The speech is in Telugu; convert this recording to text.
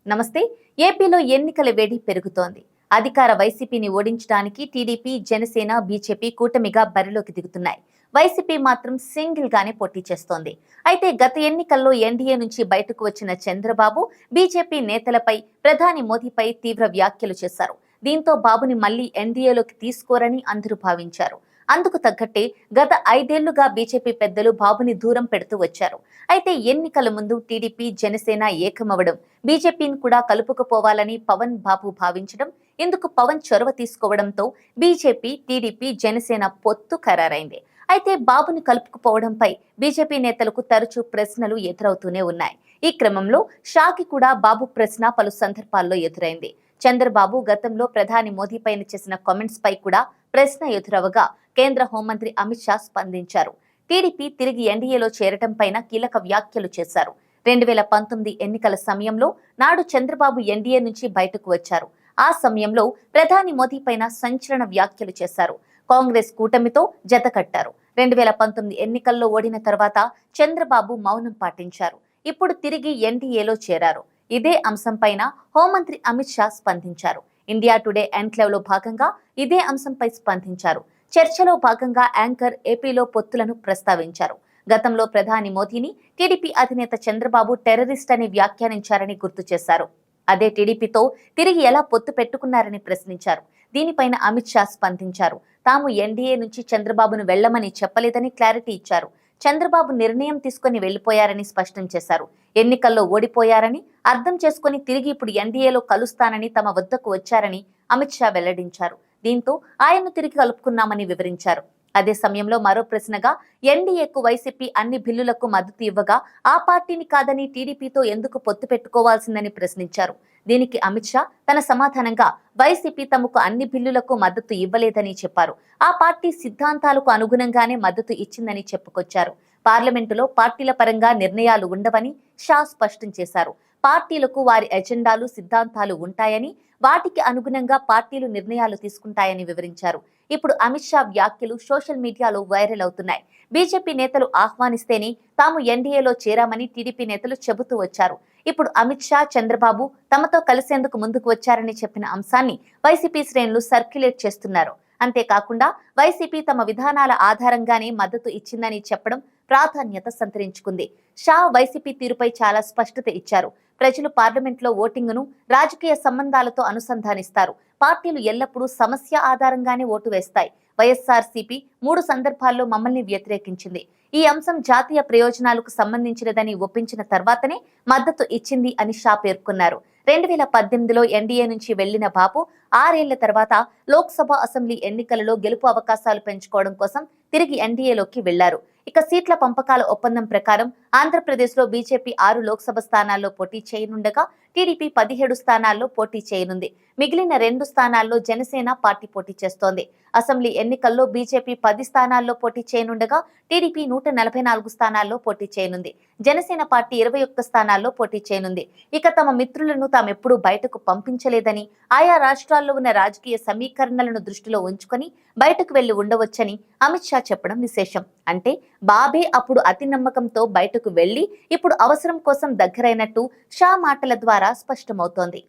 నమస్తే. ఏపీలో ఎన్నికల వేడి పెరుగుతోంది. అధికార వైసీపీని ఓడించడానికి టీడీపీ, జనసేన, బీజేపీ కూటమిగా బరిలోకి దిగుతున్నాయి. వైసీపీ మాత్రం సింగిల్ గానే పోటీ చేస్తోంది. అయితే గత ఎన్నికల్లో ఎన్డీఏ నుంచి బయటకు వచ్చిన చంద్రబాబు బీజేపీ నేతలపై, ప్రధాని మోదీపై తీవ్ర వ్యాఖ్యలు చేశారు. దీంతో బాబుని మళ్లీ ఎన్డీఏలోకి తీసుకోరని అందరూ భావించారు. అందుకు తగ్గట్టే గత 5 ఏళ్లుగా బీజేపీ పెద్దలు బాబుని దూరం పెడుతూ వచ్చారు. అయితే ఎన్నికల ముందు టీడీపీ, జనసేన ఏకమవడం, బీజేపీని కూడా కలుపుకుపోవాలని పవన్ బాబు భావించడం, ఇందుకు పవన్ చొరవ తీసుకోవడంతో బీజేపీ, టీడీపీ, జనసేన పొత్తు ఖరారైంది. అయితే బాబుని కలుపుకుపోవడంపై బీజేపీ నేతలకు తరచూ ప్రశ్నలు ఎదురవుతూనే ఉన్నాయి. ఈ క్రమంలో షాకి కూడా బాబు ప్రశ్న పలు సందర్భాల్లో ఎదురైంది. చంద్రబాబు గతంలో ప్రధాని మోదీ పైన చేసిన కామెంట్స్ పై కూడా ప్రశ్న ఎదురవగా కేంద్ర హోంమంత్రి అమిత్ షా స్పందించారు. టీడీపీ తిరిగి ఎన్డీఏలో చేరటం పైన కీలక వ్యాఖ్యలు చేశారు. 2019 ఎన్నికల సమయంలో నాడు చంద్రబాబు ఎన్డీఏ నుంచి బయటకు వచ్చారు. ఆ సమయంలో ప్రధాని మోదీ పైన సంచలన వ్యాఖ్యలు చేశారు. కాంగ్రెస్ కూటమితో జతకట్టారు. 2019 ఎన్నికల్లో ఓడిన తర్వాత చంద్రబాబు మౌనం పాటించారు. ఇప్పుడు తిరిగి ఎన్డీఏలో చేరారు. ఇదే అంశంపైన హోంమంత్రి అమిత్ షా స్పందించారు. ఇండియా టుడే ఎన్క్లేవ్ లో భాగంగా ఇదే అంశంపై స్పందించారు. చర్చలో భాగంగా యాంకర్ ఏపీలో పొత్తులను ప్రస్తావించారు. గతంలో ప్రధాని మోదీని టీడీపీ అధినేత చంద్రబాబు టెర్రరిస్ట్ అని వ్యాఖ్యానించారని గుర్తు చేశారు. అదే టీడీపీతో తిరిగి ఎలా పొత్తు పెట్టుకున్నారని ప్రశ్నించారు. దీనిపైన అమిత్ షా స్పందించారు. తాము ఎన్డీఏ నుంచి చంద్రబాబును వెళ్లమని చెప్పలేదని క్లారిటీ ఇచ్చారు. చంద్రబాబు నిర్ణయం తీసుకుని వెళ్లిపోయారని స్పష్టం చేశారు. ఎన్నికల్లో ఓడిపోయారని అర్థం చేసుకుని తిరిగి ఇప్పుడు ఎన్డీఏలో కలుస్తానని తమ వద్దకు వచ్చారని అమిత్ షా వెల్లడించారు. దీంతో ఆయన్ను తిరిగి కలుపుకున్నామని వివరించారు. అదే సమయంలో మరో ప్రశ్నగా ఎన్డీఏకు వైసీపీ అన్ని బిల్లులకు మద్దతు ఇవ్వగా ఆ పార్టీని కాదని టీడీపీతో ఎందుకు పొత్తు పెట్టుకోవాల్సిందని ప్రశ్నించారు. దీనికి అమిత్ షా తన సమాధానంగా వైసీపీ తమకు అన్ని బిల్లులకు మద్దతు ఇవ్వలేదని చెప్పారు. ఆ పార్టీ సిద్ధాంతాలకు అనుగుణంగానే మద్దతు ఇచ్చిందని చెప్పుకొచ్చారు. పార్లమెంటులో పార్టీల పరంగా నిర్ణయాలు ఉండవని షా స్పష్టం చేశారు. పార్టీలకు వారి ఎజెండాలు, సిద్ధాంతాలు ఉంటాయని, వాటికి అనుగుణంగా పార్టీలు నిర్ణయాలు తీసుకుంటాయని వివరించారు. ఇప్పుడు అమిత్ షా వ్యాఖ్యలు సోషల్ మీడియాలో వైరల్ అవుతున్నాయి. బీజేపీ నేతలు ఆహ్వానిస్తేనే తాము ఎన్డీఏలో చేరామని టీడీపీ నేతలు చెబుతూ వచ్చారు. ఇప్పుడు అమిత్ షా, చంద్రబాబు తమతో కలిసేందుకు ముందుకు వచ్చారని చెప్పిన అంశాన్ని వైసీపీ శ్రేణులు సర్క్యులేట్ చేస్తున్నారు. అంతేకాకుండా వైసీపీ తమ విధానాల ఆధారంగానే మద్దతు ఇచ్చిందని చెప్పడం ప్రాధాన్యత సంతరించుకుంది. షా వైసీపీ తీరుపై చాలా స్పష్టత ఇచ్చారు. ప్రజలు పార్లమెంట్లో ఓటింగును రాజకీయ సంబంధాలతో అనుసంధానిస్తారు. పార్టీలు ఎల్లప్పుడూ సమస్య ఆధారంగానే ఓటు వేస్తాయి. వైఎస్ఆర్సీపీ 3 సందర్భాల్లో మమ్మల్ని వ్యతిరేకించింది. ఈ అంశం జాతీయ ప్రయోజనాలకు సంబంధించినదని ఒప్పించిన తర్వాతనే మద్దతు ఇచ్చింది అని షా పేర్కొన్నారు. 2018లో ఎన్డీఏ నుంచి వెళ్లిన బాబు 6 ఏళ్ల తర్వాత లోక్సభ, అసెంబ్లీ ఎన్నికలలో గెలుపు అవకాశాలు పెంచుకోవడం కోసం తిరిగి ఎన్డీఏలోకి వెళ్లారు. ఇక సీట్ల పంపకాల ఒప్పందం ప్రకారం ఆంధ్రప్రదేశ్లో బీజేపీ 6 లోక్సభ స్థానాల్లో పోటీ చేయనుండగా టీడీపీ 17 స్థానాల్లో పోటీ చేయనుంది. మిగిలిన 2 స్థానాల్లో జనసేన పార్టీ పోటీ చేస్తోంది. అసెంబ్లీ ఎన్నికల్లో బీజేపీ 10 స్థానాల్లో పోటీ చేయనుండగా టీడీపీ 144 స్థానాల్లో పోటీ చేయనుంది. జనసేన పార్టీ 21 స్థానాల్లో పోటీ చేయనుంది. ఇక తమ మిత్రులను తామెప్పుడూ బయటకు పంపించలేదని, ఆయా రాష్ట్రాల్లో ఉన్న రాజకీయ సమీకరణలను దృష్టిలో ఉంచుకొని బయటకు వెళ్లి ఉండవచ్చని అమిత్ షా చెప్పడం విశేషం. అంటే బాబే అప్పుడు అతి నమ్మకంతో బయటకు వెళ్లి ఇప్పుడు అవసరం కోసం దగ్గరైనట్టు షా మాటల ద్వారా స్పష్టమవుతోంది.